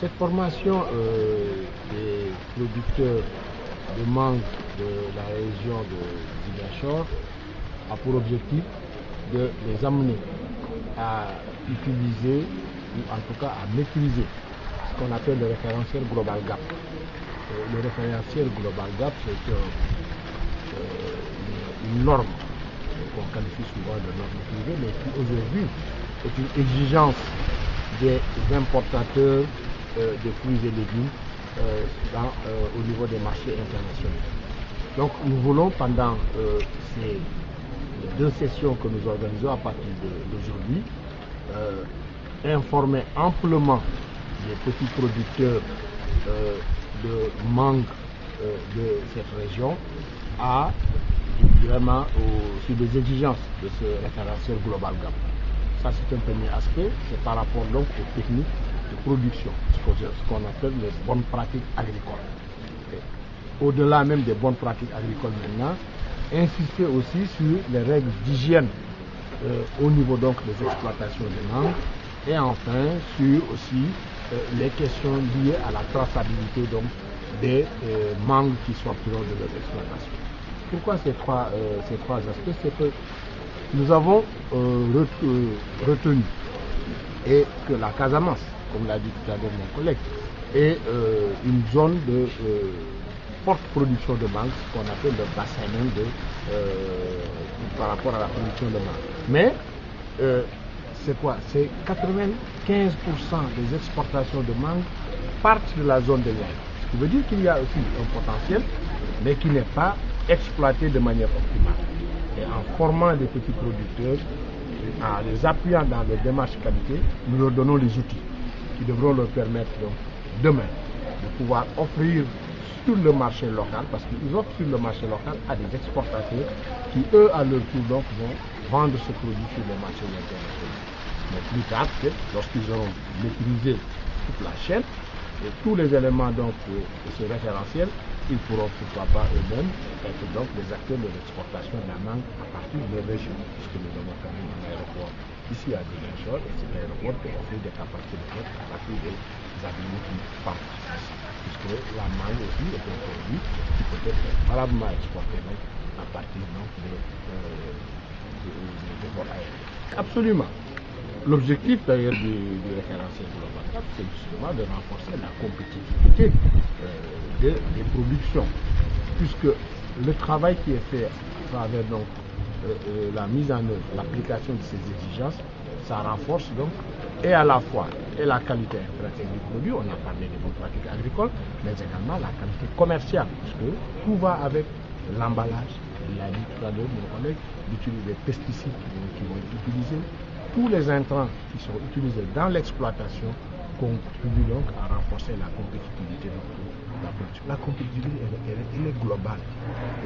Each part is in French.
Cette formation des producteurs de mangue de la région de Ziguinchor a pour objectif de les amener à utiliser, ou en tout cas à maîtriser, ce qu'on appelle le référentiel Global Gap. Le référentiel Global Gap, c'est une norme qu'on qualifie souvent de norme privée, mais qui aujourd'hui est une exigence des importateurs de fruits et légumes au niveau des marchés internationaux. Donc nous voulons pendant ces 2 sessions que nous organisons à partir d'aujourd'hui informer amplement les petits producteurs de mangue de cette région vraiment sur les exigences de ce référentiel Global Gap. Ça, c'est un premier aspect, c'est par rapport donc aux techniques de production, ce qu'on appelle les bonnes pratiques agricoles. Au-delà même des bonnes pratiques agricoles maintenant, insister aussi sur les règles d'hygiène au niveau donc des exploitations de mangue, et enfin sur aussi les questions liées à la traçabilité donc des mangues qui sortiront de leur exploitation. Pourquoi ces trois aspects? C'est que nous avons retenu et que la Casamance, comme l'a dit tout à l'heure mon collègue, est une zone de forte production de mangue, ce qu'on appelle le bassin par rapport à la production de mangue. Mais c'est quoi? C'est 95% des exportations de mangue partent de la zone de Niayes. Ce qui veut dire qu'il y a aussi un potentiel, mais qui n'est pas exploité de manière optimale. Et en formant des petits producteurs, en les appuyant dans les démarches qualité, nous leur donnons les outils qui devront leur permettre donc, demain de pouvoir offrir sur le marché local, parce qu'ils offrent sur le marché local à des exportateurs qui, eux, à leur tour, donc, vont vendre ce produit sur les marchés internationaux. Mais plus tard, lorsqu'ils auront maîtrisé toute la chaîne et tous les éléments donc, de ce référentiel, ils pourront, pourquoi pas eux-mêmes, être donc les acteurs de l'exportation de la mangue à partir des régions, puisque nous avons quand même un aéroport ici à Ziguinchor, et cet aéroport peut offrir des capacités de flotte à partir des avions qui partent ici, puisque la mangue aussi est un produit qui peut être valablement exporté donc, à partir donc, des vols aériens. Absolument. L'objectif d'ailleurs du référentiel global, c'est justement de renforcer la compétitivité des productions, puisque le travail qui est fait à travers donc, la mise en œuvre, l'application de ces exigences, ça renforce donc et à la fois et la qualité intrinsèque du produit, on a parlé des bonnes pratiques agricoles, mais également la qualité commerciale, puisque tout va avec l'emballage. Il a dit tout à l'heure mon collègue d'utiliser des pesticides qui vont être utilisés. Tous les intrants qui sont utilisés dans l'exploitation contribuent donc à renforcer la compétitivité de la production. La compétitivité, elle est globale.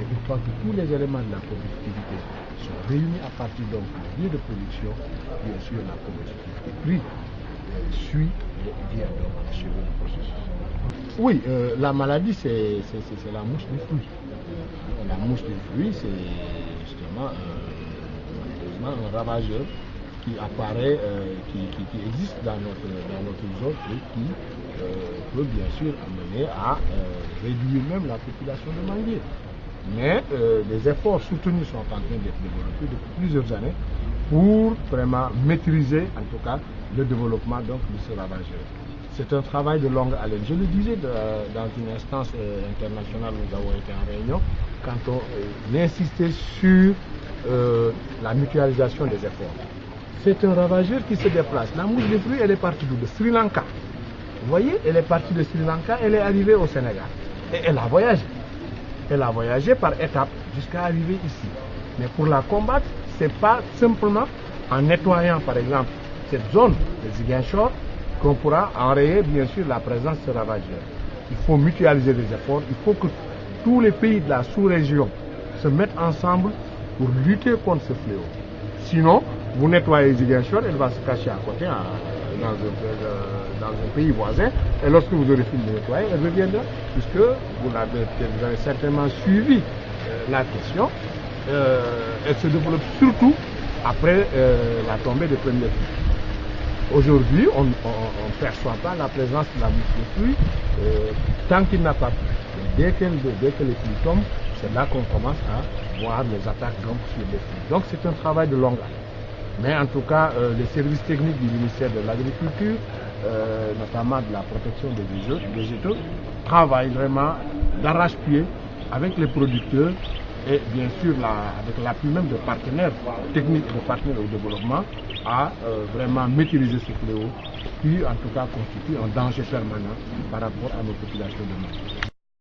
Et une fois que tous les éléments de la compétitivité sont réunis à partir donc du lieu de production, bien sûr, la compétitivité prix suit et vient donc achever le processus. Oui, la maladie, c'est la mouche du fruit. La mouche du fruit, c'est justement un ravageur qui apparaît, qui existe dans notre zone et qui peut bien sûr amener à réduire même la population de manguiers. Mais les efforts soutenus sont en train d'être développés depuis plusieurs années pour vraiment maîtriser en tout cas le développement donc, de ce ravageur. C'est un travail de longue haleine. Je le disais dans une instance internationale où nous avons été en réunion, quand on insistait sur la mutualisation des efforts. C'est un ravageur qui se déplace. La mouche de fruits, elle est partie de Sri Lanka. Vous voyez, elle est partie de Sri Lanka, elle est arrivée au Sénégal. Et elle a voyagé. Elle a voyagé par étapes jusqu'à arriver ici. Mais pour la combattre, ce n'est pas simplement en nettoyant, par exemple, cette zone de Ziguinchor qu'on pourra enrayer, bien sûr, la présence de ce ravageur. Il faut mutualiser les efforts. Il faut que tous les pays de la sous-région se mettent ensemble pour lutter contre ce fléau. Sinon, vous nettoyez Ziguinchor, elle va se cacher à côté dans un pays voisin. Et lorsque vous aurez fini de nettoyer, elle reviendra, puisque vous avez certainement suivi la question. Elle se développe surtout après la tombée des premières pluies. Aujourd'hui, on ne perçoit pas la présence de la mouche de pluie tant qu'il n'a pas plu. Dès que les pluies tombent, c'est là qu'on commence à voir les attaques donc, sur les pluies. Donc c'est un travail de longue haleine. Mais en tout cas, les services techniques du ministère de l'Agriculture, notamment de la protection des végétaux, travaillent vraiment d'arrache-pied avec les producteurs et bien sûr avec l'appui même de partenaires techniques et de partenaires au développement à vraiment maîtriser ce fléau qui en tout cas constitue un danger permanent par rapport à nos populations de Mali.